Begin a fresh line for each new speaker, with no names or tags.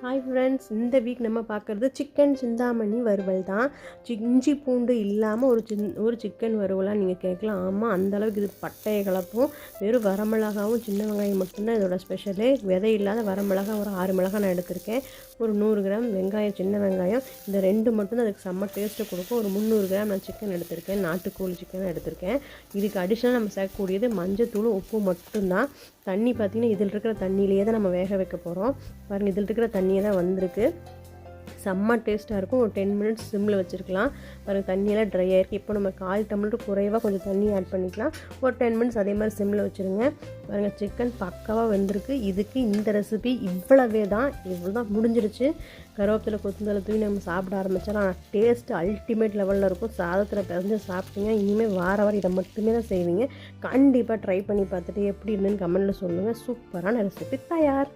Hi friends, இந்த week நம்ம பார்க்குறது சிக்கன் சிந்தாமணி வறுவல் தான். இஞ்சி பூண்டு இல்லாமல் ஒரு சிக்கன் வறுவலாக நீங்கள் கேட்கலாம். ஆமாம், அந்தளவுக்கு இது பட்டையை கலப்பும். வெறும் வரமிளகாவும் சின்ன வெங்காயம் மட்டும்தான் இதோட ஸ்பெஷலு. விதை இல்லாத வரமிளகா ஒரு 6 மிளகா நான் எடுத்திருக்கேன். ஒரு 100 கிராம் வெங்காயம், சின்ன வெங்காயம், இந்த 2 மட்டும்தான் அதுக்கு செம்ம டேஸ்ட்டை கொடுக்கும். ஒரு 300 கிராம் நான் சிக்கன் எடுத்திருக்கேன். நாட்டுக்கோழி சிக்கன் எடுத்திருக்கேன். இதுக்கு அடிஷ்னலாக நம்ம சேர்க்கக்கூடியது மஞ்சத்தூள், உப்பு மட்டும்தான். தண்ணி பார்த்திங்கன்னா இதில் இருக்கிற தண்ணியிலேயே தான் நம்ம வேக வைக்க போகிறோம். பாருங்கள், இதில் இருக்கிற தண்ணியே தான் வந்திருக்கு. செம்ம டேஸ்ட்டாக இருக்கும். ஒரு 10 மினிட்ஸ் சிம்மில் வச்சுருக்கலாம். பாருங்கள், தண்ணியெல்லாம் ட்ரை ஆகிருக்கு. இப்போ நம்ம 1/4 டம்ளருக்கு குறைவாக கொஞ்சம் தண்ணி ஆட் பண்ணிக்கலாம். ஒரு 10 மினிட்ஸ் அதே மாதிரி சிம்மில் வச்சுருங்க. பாருங்கள், சிக்கன் பக்காவாக வெந்திருக்கு. இதுக்கு இந்த ரெசிபி இவ்வளோ தான் முடிஞ்சிருச்சு. கருவேப்பிலை கொத்தமல்லி தூவி நம்ம சாப்பிட ஆரம்பித்தாலும் ஆனால் டேஸ்ட்டு அல்டிமேட் லெவலில் இருக்கும். சாதத்தில் பிறந்து சாப்பிட்டீங்க. இனிமேல் வாரம் இதை மட்டுமே தான் செய்வீங்க. கண்டிப்பாக ட்ரை பண்ணி பார்த்துட்டு எப்படி இருந்துன்னு கமெண்ட்டில் சொல்லுங்கள். சூப்பரான ரெசிபி தயார்.